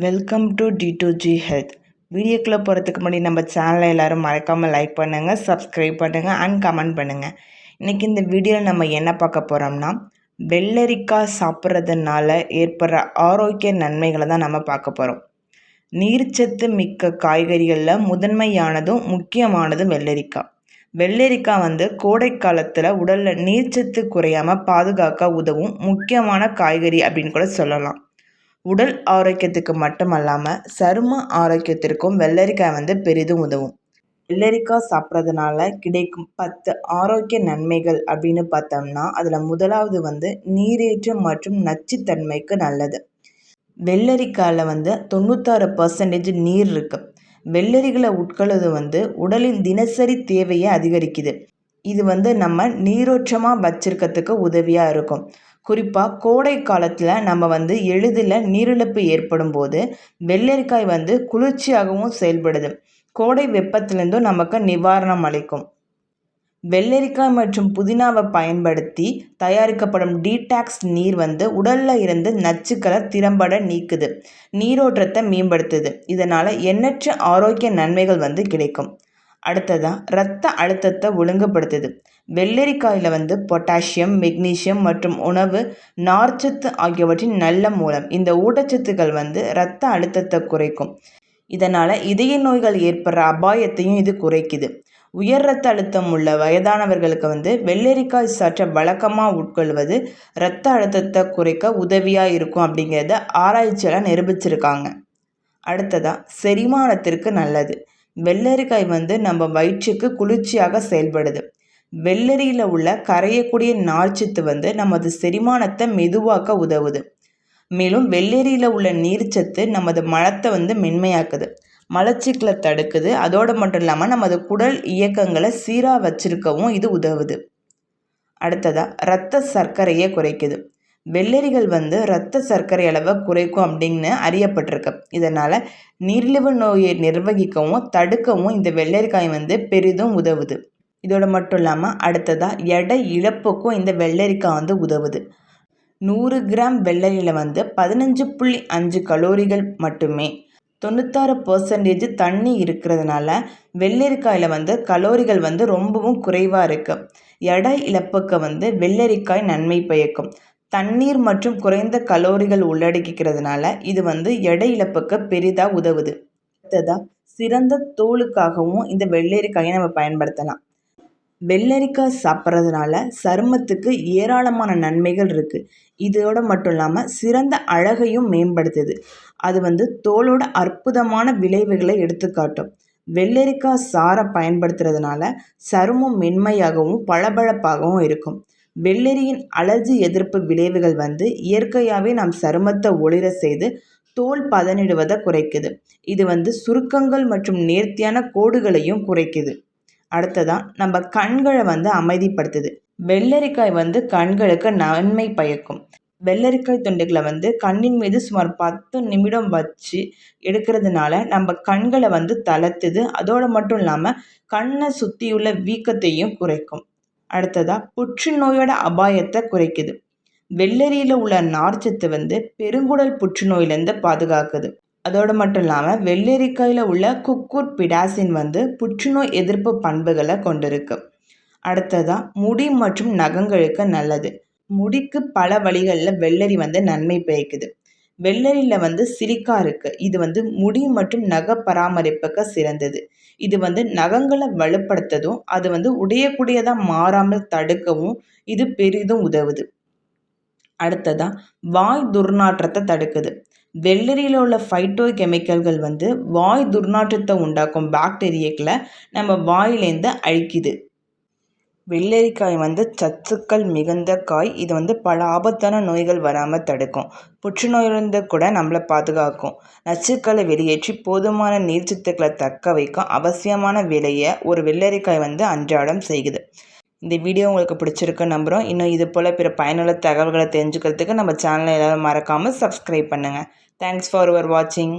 Welcome to D2G health. வீடியோக்குள்ளே போகிறதுக்கு முன்னாடி நம்ம சேனலை எல்லோரும் மறக்காமல் லைக் பண்ணுங்கள், சப்ஸ்கிரைப் பண்ணுங்கள் அண்ட் கமெண்ட் பண்ணுங்கள். இன்றைக்கி இந்த வீடியோவில் நம்ம என்ன பார்க்க போகிறோம்னா, வெள்ளரிக்காய் சாப்பிட்றதுனால ஏற்படுற ஆரோக்கிய நன்மைகளை தான் நம்ம பார்க்க போகிறோம். நீர்ச்சத்து மிக்க காய்கறிகளில் முதன்மையானதும் முக்கியமானதும் வெள்ளரிக்காய். வெள்ளரிக்காய் கோடை காலத்தில் உடலில் நீர்ச்சத்து குறையாமல் பாதுகாக்க உதவும் முக்கியமான காய்கறி அப்படின்னு கூட சொல்லலாம். உடல் ஆரோக்கியத்துக்கு மட்டுமல்லாமல் சரும ஆரோக்கியத்திற்கும் வெள்ளரிக்காய் பெரிதும் உதவும். வெள்ளரிக்காய் சாப்பிட்றதுனால கிடைக்கும் 10 ஆரோக்கிய நன்மைகள் அப்படின்னு பார்த்தோம்னா, அதில் முதலாவது நீரேற்றம் மற்றும் நச்சுத்தன்மைக்கு நல்லது. வெள்ளரிக்காயில் 96% நீர் இருக்குது. வெள்ளரிகளை உட்கொள்வது உடலின் தினசரி தேவையை அதிகரிக்குது. இது நம்ம நீரோற்றமாக வச்சிருக்கிறதுக்கு உதவியாக இருக்கும். குறிப்பாக கோடை காலத்தில் நம்ம எளிதில் நீரிழப்பு ஏற்படும் போது வெள்ளரிக்காய் குளிர்ச்சியாகவும் செயல்படுது. கோடை வெப்பத்திலிருந்தும் நமக்கு நிவாரணம் அளிக்கும். வெள்ளரிக்காய் மற்றும் புதினாவை பயன்படுத்தி தயாரிக்கப்படும் டீடாக்ஸ் நீர் உடலில் இருந்து நச்சுக்களை திறம்பட நீக்குது, நீரோட்டத்தை மேம்படுத்துது. இதனால் எண்ணற்ற ஆரோக்கிய நன்மைகள் கிடைக்கும். அடுத்ததாக இரத்த அழுத்தத்தை ஒழுங்குபடுத்துது. வெள்ளரிக்காயில் பொட்டாசியம், மெக்னீசியம் மற்றும் உணவு நார்ச்சத்து ஆகியவற்றின் நல்ல மூலம். இந்த ஊட்டச்சத்துக்கள் இரத்த அழுத்தத்தை குறைக்கும். இதனால் இதய நோய்கள் ஏற்படுற அபாயத்தையும் இது குறைக்குது. உயர் இரத்த அழுத்தம் உள்ள வயதானவர்களுக்கு வெள்ளரிக்காய் சற்று வழக்கமாக உட்கொள்வது இரத்த அழுத்தத்தை குறைக்க உதவியாக இருக்கும் அப்படிங்கிறத ஆராய்ச்சியெல்லாம் நிரூபிச்சிருக்காங்க. அடுத்ததாக செரிமானத்திற்கு நல்லது. வெள்ளரிக்காய் நம்ம வயிற்றுக்கு குளிர்ச்சியாக செயல்படுது. வெள்ளரியில் உள்ள கரையக்கூடிய நார்ச்சத்து நமது செரிமானத்தை மெதுவாக்க உதவுது. மேலும் வெள்ளரியில் உள்ள நீர்ச்சத்து நமது மலத்தை மென்மையாக்குது, மலச்சிக்கலை தடுக்குது. அதோடு மட்டும் இல்லாமல் நமது குடல் இயக்கங்களை சீராக வச்சிருக்கவும் இது உதவுது. அடுத்ததாக இரத்த சர்க்கரையை குறைக்குது. வெள்ளரிகள் இரத்த சர்க்கரை அளவை குறைக்கும் அப்படின்னு அறியப்பட்டிருக்கு. இதனால் நீரிழிவு நோயை நிர்வகிக்கவும் தடுக்கவும் இந்த வெள்ளரிக்காய் பெரிதும் உதவுது. இதோடு மட்டும் இல்லாமல் அடுத்ததாக எடை இழப்புக்கும் இந்த வெள்ளரிக்காய் உதவுது. 100 கிராம் வெள்ளரியில் 15.5 கலோரிகள் மட்டுமே. 96% தண்ணி இருக்கிறதுனால வெள்ளரிக்காயில் கலோரிகள் ரொம்பவும் குறைவாக இருக்குது. எடை இழப்புக்கு வெள்ளரிக்காய் நன்மை பயக்கும். தண்ணீர் மற்றும் குறைந்த கலோரிகள் உள்ளடக்கிறதுனால இது எடை இழப்புக்கு பெரிதாக உதவுது. அடுத்ததாக சிறந்த தோலுக்காகவும் இந்த வெள்ளரிக்காயை நம்ம பயன்படுத்தலாம். வெள்ளரிக்காய் சாப்பிட்றதுனால சருமத்துக்கு ஏராளமான நன்மைகள் இருக்குது. இதோடு மட்டும் இல்லாமல் சிறந்த அழகையும் மேம்படுத்துது. அது தோலோட அற்புதமான விளைவுகளை எடுத்துக்காட்டும். வெள்ளரிக்காய் சாறை பயன்படுத்துறதுனால சருமம் மென்மையாகவும் பளபளப்பாகவும் இருக்கும். வெள்ளரியின் அலர்ஜி எதிர்ப்பு விளைவுகள் இயற்கையாகவே நம் சருமத்தை ஒளிர செய்து தோல் பதனிடுவதை குறைக்குது. இது சுருக்கங்கள் மற்றும் நேர்த்தியான கோடுகளையும் குறைக்குது. அடுத்ததாக நம்ம கண்களை அமைதிப்படுத்துது. வெள்ளரிக்காய் கண்களுக்கு நன்மை பயக்கும். வெள்ளரிக்காய் துண்டுகளை கண்ணின் மீது சுமார் 10 நிமிடம் வச்சு எடுக்கிறதுனால நம்ம கண்களை தளர்த்துது. அதோடு மட்டும் இல்லாமல் கண்ணை சுற்றியுள்ள வீக்கத்தையும் குறைக்கும். அடுத்ததாக புற்றுநோயோட அபாயத்தை குறைக்குது. வெள்ளரியில் உள்ள நார்ச்சத்து பெருங்குடல் புற்றுநோயிலேருந்து பாதுகாக்குது. அதோடு மட்டும் இல்லாமல் வெள்ளரிக்காயில் உள்ள குக்குர்பிடாசின் புற்றுநோய் எதிர்ப்பு பண்புகளை கொண்டிருக்கு. அடுத்ததாக முடி மற்றும் நகங்களுக்கு நல்லது. முடிக்கு பல வழிகளில் வெள்ளரி நன்மை பயக்குது. வெள்ளரியில் சிலிக்கா இருக்குது. இது முடி மற்றும் நக பராமரிப்புக்கு சிறந்தது. இது நகங்களை வலுப்படுத்ததும் அது உடையக்கூடியதாக மாறாமல் தடுக்கவும் இது பெரிதும் உதவுது. அடுத்ததாக வாய் துர்நாற்றத்தை தடுக்குது. வெள்ளரியில் உள்ள ஃபைட்டோ கெமிக்கல்கள் வாய் துர்நாற்றத்தை உண்டாக்கும் பாக்டீரியாக்களை நம்ம வாயிலேருந்து அழிக்குது. வெள்ளரிக்காய் சத்துக்கள் மிகுந்த காய். இது பல ஆபத்தான நோய்கள் வராமல் தடுக்கும். புற்றுநோயிலிருந்து கூட நம்மளை பாதுகாக்கும். நச்சுக்களை வெளியேற்றி போதுமான நீர்ச்சத்துக்களை தக்க வைக்கும் அவசியமான வேலையை ஒரு வெள்ளரிக்காய் அன்றாடம் செய்யுது. இந்த வீடியோ உங்களுக்கு பிடிச்சிருக்கு நம்புகிறோம். இன்னும் இது போல் பிற பயனுள்ள தகவல்களை தெரிஞ்சுக்கிறதுக்கு நம்ம சேனலை எல்லாரும் மறக்காமல் சப்ஸ்கிரைப் பண்ணுங்கள். தேங்க்ஸ் ஃபார் யுவர் வாட்சிங்.